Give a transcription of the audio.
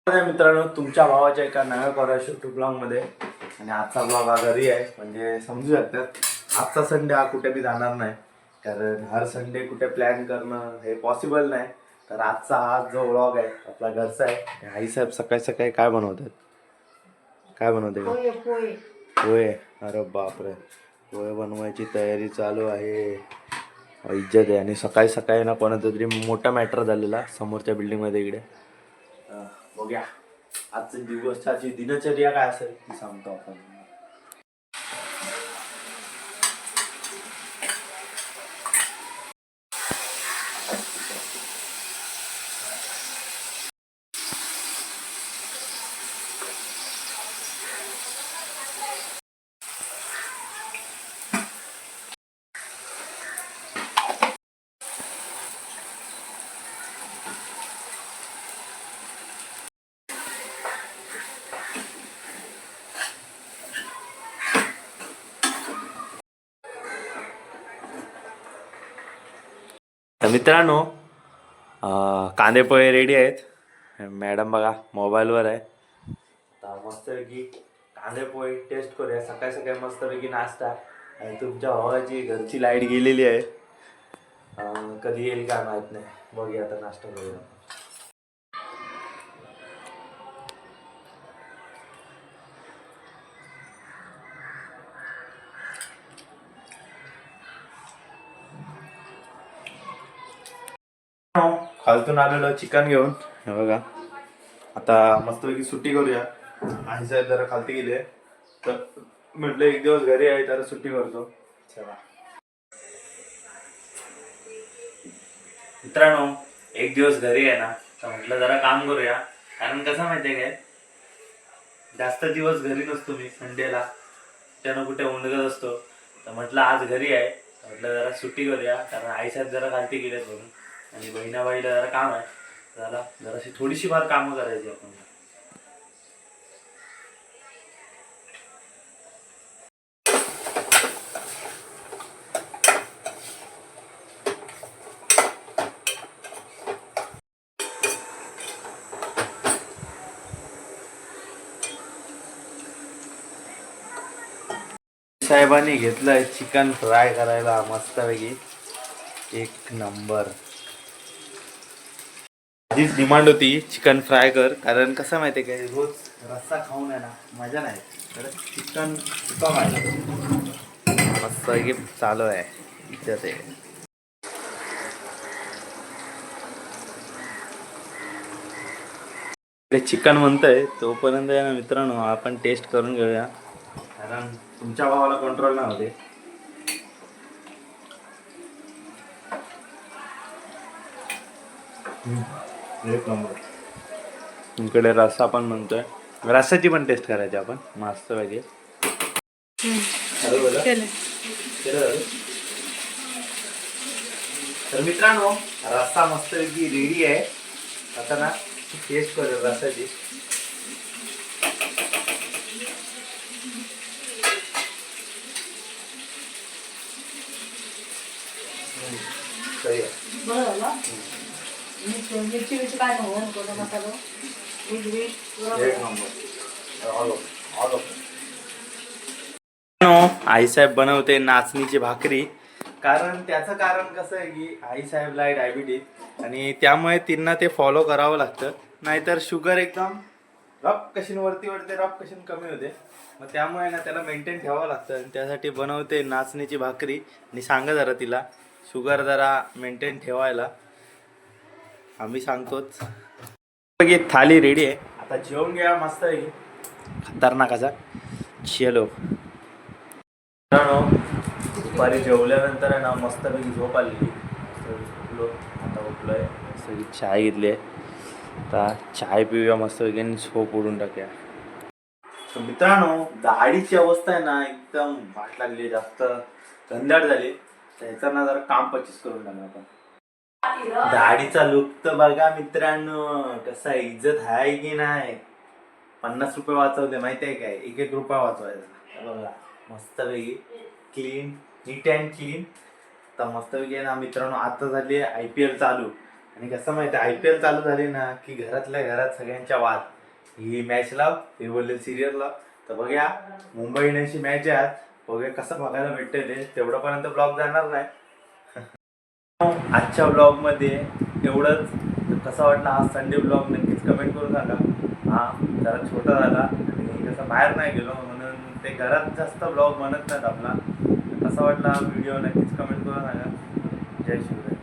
मित्रांनो, तुमच्या भावाच्या एका नव्या कोराश यूट्यूब ब्लॉग मध्ये आणि आजचा ब्लॉग हा घरी आहे. म्हणजे समजू शकतात आजचा संडे हा कुठे बी जाणार नाही, कारण हर संडे कुठे प्लॅन करणं हे पॉसिबल नाही. तर आजचा हा जो ब्लॉग आहे आपला घरचा आहे. आई साहेब सकाळी सकाळी काय बनवतात, काय बनवते का? पोहे. पोहे. अरे बापरे, पोहे बनवायची तयारी चालू आहे. इज्जत आहे. आणि सकाळी सकाळी ना कोणाचा तरी मोठा मॅटर झालेला समोरच्या बिल्डिंग मध्ये इकडे. बघूया आजच्या दिवसाची दिनचर्या काय असेल ती सांगतो आपण. तर मित्रांनो, कांदे पोहे रेडी आहेत. मॅडम बघा मोबाईलवर आहे. तर मस्तपैकी कांदे पोहे टेस्ट करूया. सकाळी सकाळी मस्तपैकी नाश्ता. आणि तुमच्या भावाची घरची लाईट गेलेली आहे. कधी येईल काय माहित नाही. बघूया आता नाश्ता करूया. खालतून आलेलो चिकन घेऊन. हे बघा आता मस्तपैकी सुट्टी करूया. आणि साहेब जरा खालती गेले, तर म्हटलं एक दिवस घरी आहे तर सुट्टी करतो. चला मित्रांनो, एक दिवस घरी आहे ना, तर म्हटलं जरा काम करूया. कारण कसं माहितीये काय, जास्त दिवस घरी नसतो मी संडेला, त्यानं कुठे उंडगत असतो. तर म्हटलं आज घरी आहे, म्हटलं जरा सुट्टी करूया. कारण आईसाहेब जरा खालती गेलेत म्हणून, आणि बहिणाबाईला जरा काम आहे. जराशी थोडीशी फार कामं करायची आपण. साहेबांनी घेतलंय चिकन फ्राय करायला मस्तपैकी, एक नंबर. आधीच डिमांड होती चिकन फ्राय कर, कारण कसं माहितीये काय, रोज रस्सा खाऊन आहे ना मजा नाही. तर चिकन सुका पाहिजे. मस्तपैकी चालू आहे इज्जत आहे. चिकन म्हणतंय तोपर्यंत आहे ना मित्रांनो, आपण टेस्ट करून घेऊया. कारण तुमच्या भावाला कंट्रोल नाही होते. एक नंबर. इकडे रस्सा पण म्हणतोय, रस्साची पण टेस्ट करायची आपण मस्त पाहिजे. तर मित्रांनो, रस्सा मस्तपैकी रेडी आहे. आता ना टेस्ट करूया रस्साची. आईसाहेब बनवते नाचणीची भाकरी. कारण त्याचं कारण कसं आहे की आईसाहेबला आहे डायबिटीज, आणि त्यामुळे त्यांना ते फॉलो करावं लागतं. नाहीतर शुगर एकदम रफ कशी वरती वरती रफ कशी कमी होते. मग त्यामुळे ना त्याला मेंटेन ठेवावं लागतं, आणि त्यासाठी बनवते नाचणीची भाकरी. आणि सांगा जरा तिला शुगर जरा मेंटेन ठेवायला, आम्ही सांगतोच. थाली रेडी आहे, आता जेवून घ्या मस्त आहे. खतरनाक असा चलो. दुपारी जेवल्यानंतर आहे ना मस्तपैकी झोप आलेली. उठलो, आता उठलोय, सगळी चाय घेतली आहे. आता चाय पिऊया मस्तपैकी आणि झोप उडून टाकूया. मित्रांनो, दाढीची अवस्था आहे ना एकदम वाट लागली, जास्त गंधाड झाली. त्याचा ना जरा काम पचीस करून टाकणार आपण. दाढीचा लुक तर बघा मित्रांनो कसा, इज्जत आहे की नाही. 50 रुपये वाचवते माहिती आहे काय, एक एक रुपया वाचवायचा. बघा मस्तपैकी क्लीन, नीट अँड क्लीन. तर मस्तपैकी आहे ना मित्रांनो, आता झाली IPL चालू. आणि कसं माहिती आहे IPL चालू झाली ना की घरातल्या घरात सगळ्यांच्या वाद, ही मॅच लाव, हे बोलले सिरियल लाव. तर बघूया मुंबई इंडियन्सची मॅच आहे आज, बघूया कसं बघायला भेटतंय ते. तेवढंपर्यंत ब्लॉग जाणार नाही. आजच्या ब्लॉगमध्ये एवढंच. तर कसा वाटला हा संडे ब्लॉग नक्कीच कमेंट करून सांगा. हा जरा छोटा झाला आणि कसं बाहेर नाही गेलो म्हणून ते घरात जास्त ब्लॉग बनत नाहीत आपला. कसा वाटला हा व्हिडिओ नक्कीच कमेंट करून सांगा. जय शिवराय.